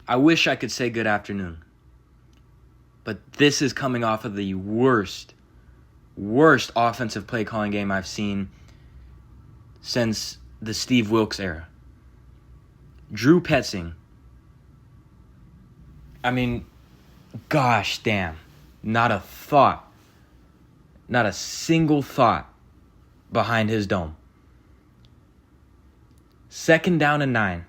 I wish I could say good afternoon. But this is coming off of the worst offensive play calling game I've seen since the Steve Wilkes era. Drew Petzing. I mean, gosh damn. Not a thought. Not a single thought behind his dome. 2nd down and 9.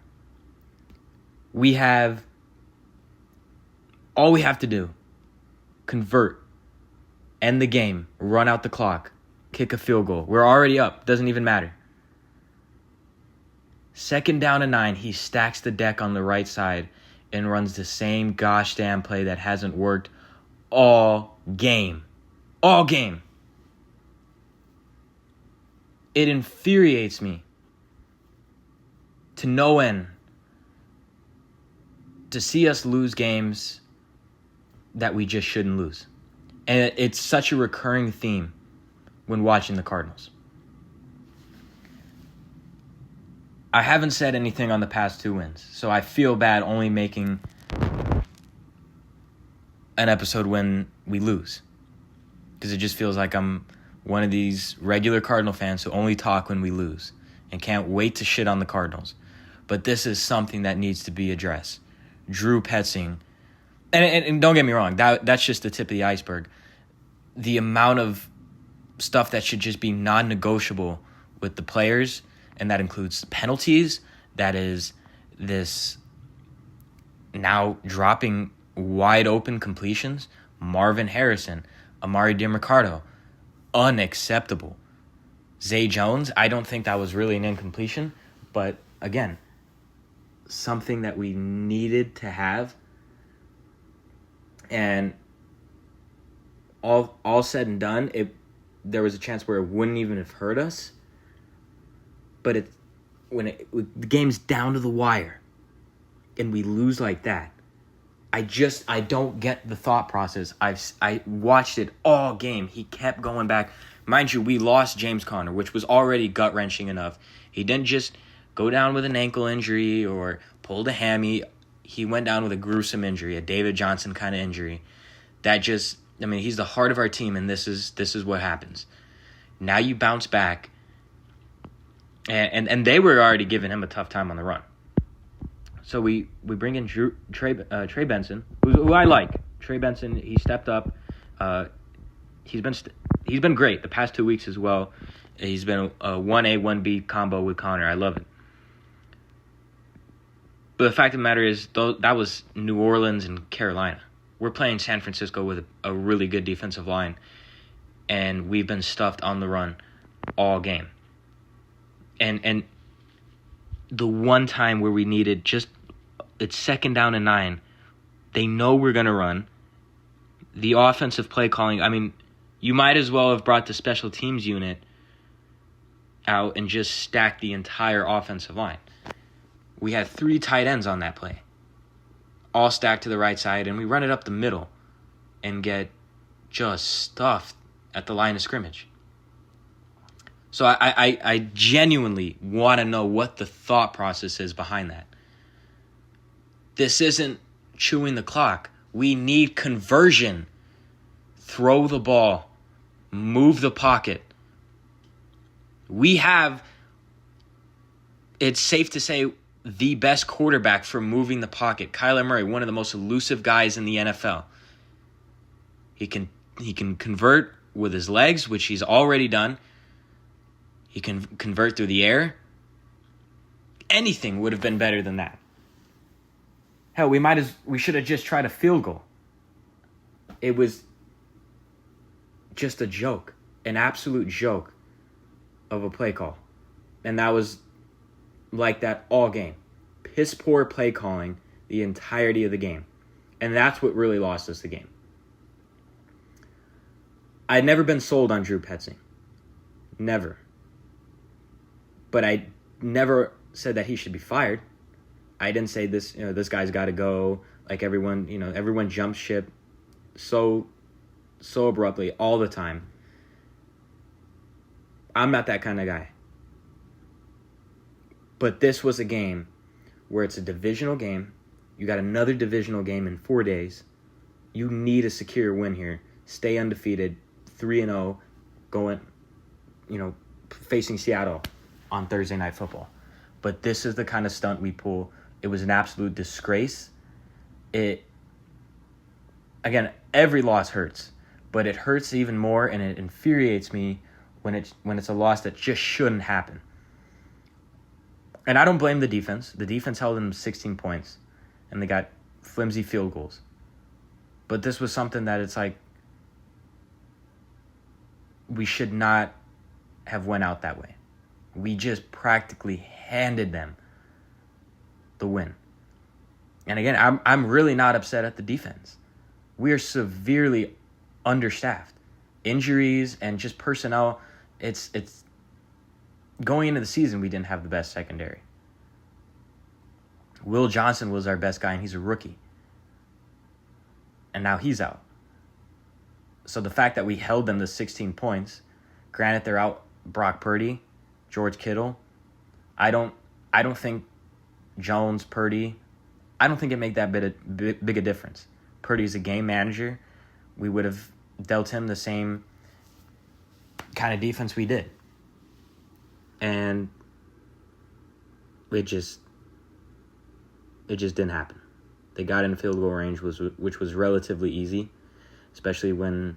All we have to do, convert, end the game, run out the clock, kick a field goal. We're already up. Doesn't even matter. 2nd down and 9, he stacks the deck on the right side and runs the same gosh damn play that hasn't worked all game. All game. It infuriates me to no end to see us lose games that we just shouldn't lose. And it's such a recurring theme when watching the Cardinals. I haven't said anything on the past 2 wins, so I feel bad only making an episode when we lose. Because it just feels like I'm one of these regular Cardinal fans who only talk when we lose and can't wait to shit on the Cardinals. But this is something that needs to be addressed. Drew Petzing. And don't get me wrong, that's just the tip of the iceberg. The amount of stuff that should just be non-negotiable with the players, and that includes penalties, that is this now dropping wide open completions. Marvin Harrison, Amari DiMercado, unacceptable. Zay Jones, I don't think that was really an incompletion, but again, something that we needed to have. And all said and done, there was a chance where it wouldn't even have hurt us. But when the game's down to the wire and we lose like that, I don't get the thought process. I watched it all game. He kept going back. Mind you, we lost James Conner, which was already gut-wrenching enough. He didn't just go down with an ankle injury or pulled a hammy. He went down with a gruesome injury, a David Johnson kind of injury. He's the heart of our team, and this is what happens. Now you bounce back, and they were already giving him a tough time on the run. So we bring in Trey Benson, who I like. Trey Benson, he stepped up. He's been great the past 2 weeks as well. He's been a 1A, 1B combo with Connor. I love it. But the fact of the matter is, that was New Orleans and Carolina. We're playing San Francisco with a really good defensive line, and we've been stuffed on the run all game. And the one time where we needed it's 2nd down and 9, they know we're going to run. The offensive play calling, you might as well have brought the special teams unit out and just stacked the entire offensive line. We had 3 tight ends on that play, all stacked to the right side, and we run it up the middle and get just stuffed at the line of scrimmage. So I genuinely want to know what the thought process is behind that. This isn't chewing the clock. We need conversion. Throw the ball. Move the pocket. We have, it's safe to say, the best quarterback for moving the pocket. Kyler Murray, one of the most elusive guys in the NFL. He can convert with his legs, which he's already done. He can convert through the air. Anything would have been better than that. Hell, we should have just tried a field goal. It was just a joke, an absolute joke of a play call. And that was like that all game. Piss poor play calling the entirety of the game. And that's what really lost us the game. I'd never been sold on Drew Petzing. Never. But I never said that he should be fired. I didn't say this guy's got to go. Like everyone jumps ship so abruptly all the time. I'm not that kind of guy. But this was a game where it's a divisional game. You got another divisional game in 4 days. You need a secure win here. Stay undefeated, 3-0, going, facing Seattle on Thursday Night Football. But this is the kind of stunt we pull. It was an absolute disgrace. Again, every loss hurts, but it hurts even more, and it infuriates me when it's a loss that just shouldn't happen. And I don't blame the defense. The defense held them 16 points, and they got flimsy field goals. But this was something that it's like we should not have went out that way. We just practically handed them the win. And again, I'm really not upset at the defense. We are severely understaffed. Injuries and just personnel, it's going into the season, we didn't have the best secondary. Will Johnson was our best guy, and he's a rookie. And now he's out. So the fact that we held them to 16 points, granted they're out Brock Purdy, George Kittle, I don't think Jones, Purdy, I don't think it made that big a difference. Purdy's a game manager. We would have dealt him the same kind of defense we did. And it just didn't happen. They got in field goal range, which was relatively easy, especially when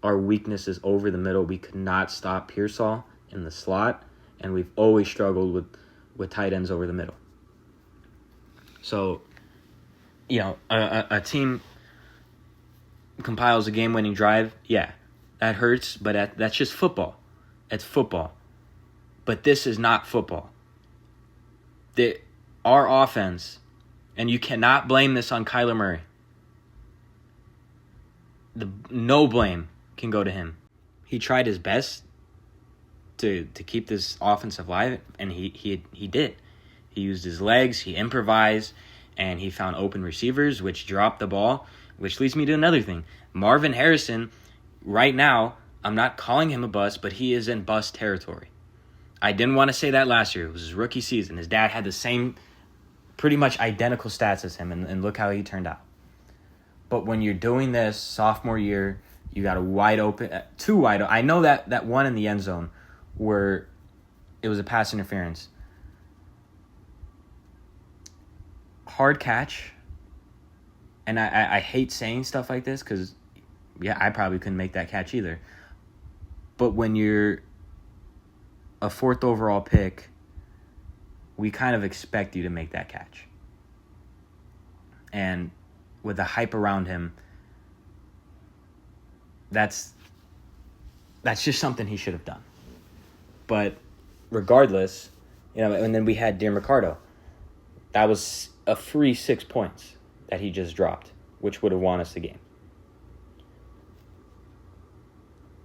our weakness is over the middle. We could not stop Pearsall in the slot, and we've always struggled with tight ends over the middle. So, a team compiles a game-winning drive, yeah, that hurts, but that's just football. It's football. But this is not football. Our offense, and you cannot blame this on Kyler Murray. No blame can go to him. He tried his best to keep this offense alive, and he did. He used his legs, he improvised, and he found open receivers, which dropped the ball, which leads me to another thing. Marvin Harrison, right now, I'm not calling him a bust, but he is in bust territory. I didn't want to say that last year. It was his rookie season. His dad had the same, pretty much identical stats as him, and look how he turned out. But when you're doing this sophomore year, you got two wide open. I know that one in the end zone where it was a pass interference. Hard catch. And I hate saying stuff like this because, yeah, I probably couldn't make that catch either. But when you're a 4th overall pick, we kind of expect you to make that catch. And with the hype around him, that's just something he should have done. But regardless, and then we had Dear Ricardo. That was a free 6 points that he just dropped, which would have won us the game.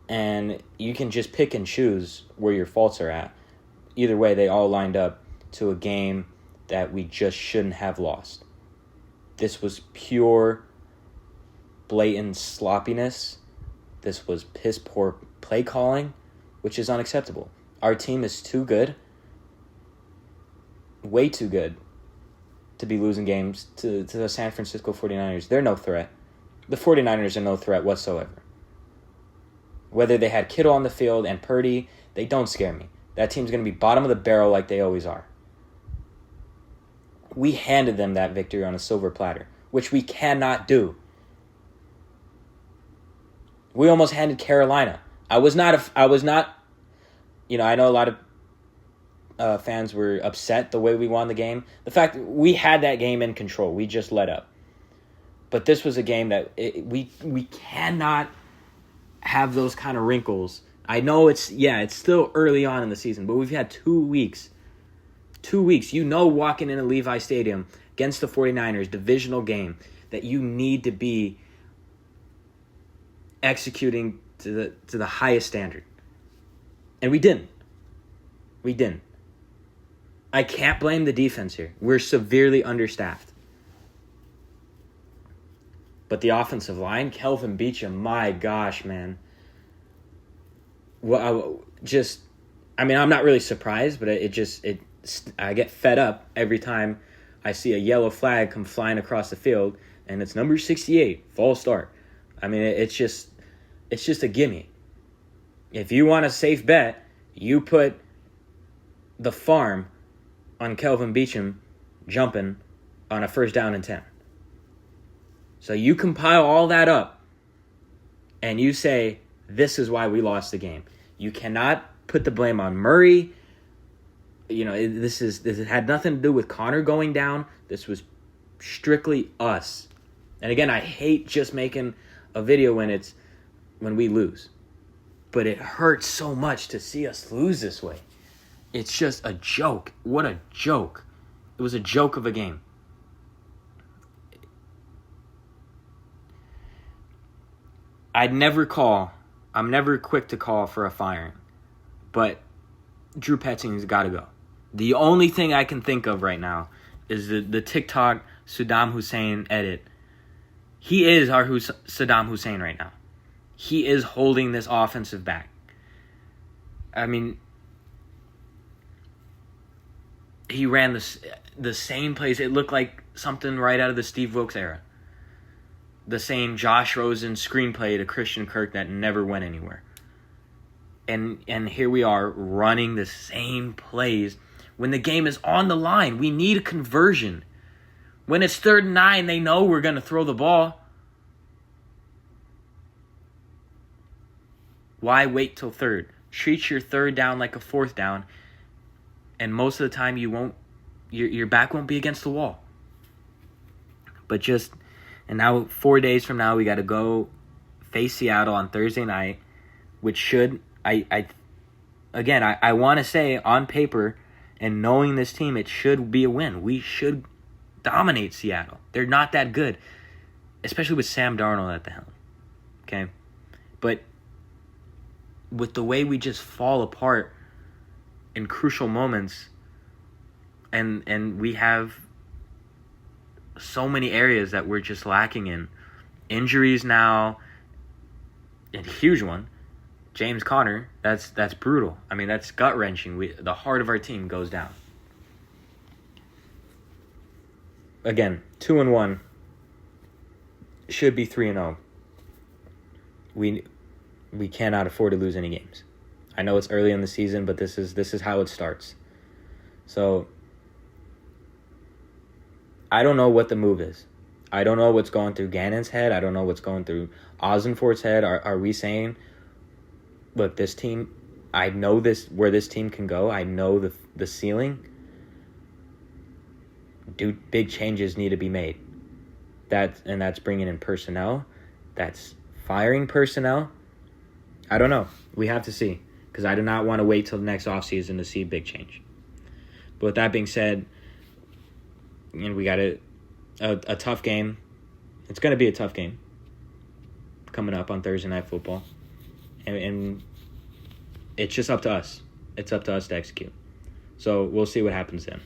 And you can just pick and choose where your faults are at. Either way, they all lined up to a game that we just shouldn't have lost. This was pure, blatant sloppiness. This was piss-poor play calling, which is unacceptable. Our team is too good, way too good, to be losing games to the San Francisco 49ers. They're no threat. The 49ers are no threat whatsoever. Whether they had Kittle on the field and Purdy, they don't scare me. That team's going to be bottom of the barrel like they always are. We handed them that victory on a silver platter, which we cannot do. We almost handed Carolina. I know a lot of fans were upset the way we won the game. The fact that we had that game in control, we just let up. But this was a game that we cannot have those kind of wrinkles. I know it's still early on in the season, but we've had 2 weeks. 2 weeks. Walking into Levi Stadium against the 49ers, divisional game, that you need to be executing to the highest standard. And we didn't. I can't blame the defense here. We're severely understaffed. But the offensive line, Kelvin Beachum, my gosh, man. Well, I'm not really surprised, but I get fed up every time I see a yellow flag come flying across the field, and it's number 68, false start. I mean, it's just a gimme. If you want a safe bet, you put the farm on Kelvin Beachum jumping on a 1st down and 10. So you compile all that up, and you say, this is why we lost the game. You cannot put the blame on Murray. This had nothing to do with Connor going down. This was strictly us. And again, I hate just making a video when we lose. But it hurts so much to see us lose this way. It's just a joke. What a joke. It was a joke of a game. I'm never quick to call for a firing. But Drew Petzing's got to go. The only thing I can think of right now is the TikTok Saddam Hussein edit. He is our Saddam Hussein right now. He is holding this offensive back. I mean, he ran the same plays. It looked like something right out of the Steve Wilkes era. The same Josh Rosen screenplay to Christian Kirk that never went anywhere. And here we are running the same plays when the game is on the line. We need a conversion. When it's 3rd and 9, they know we're going to throw the ball. Why wait till 3rd? Treat your 3rd down like a 4th down, and most of the time your back won't be against the wall. And now 4 days from now we got to go face Seattle on Thursday night, which should I want to say on paper and knowing this team, it should be a win. We should dominate Seattle. They're not that good, especially with Sam Darnold at the helm. Okay, but with the way we just fall apart in crucial moments, and we have so many areas that we're just lacking in. Injuries now, a huge one. James Conner, that's brutal. I mean, that's gut-wrenching. The heart of our team goes down. Again, 2-1 should be 3-0. We cannot afford to lose any games. I know it's early in the season, but this is how it starts. So I don't know what the move is. I don't know what's going through Gannon's head. I don't know what's going through Ossenfort's head. Are we saying, look, this team, I know where this team can go. I know the ceiling. Big changes need to be made. That's bringing in personnel. That's firing personnel. I don't know. We have to see, because I do not want to wait till the next offseason to see big change. But with that being said, we got a tough game. It's going to be a tough game coming up on Thursday Night Football. And it's just up to us. It's up to us to execute. So we'll see what happens then.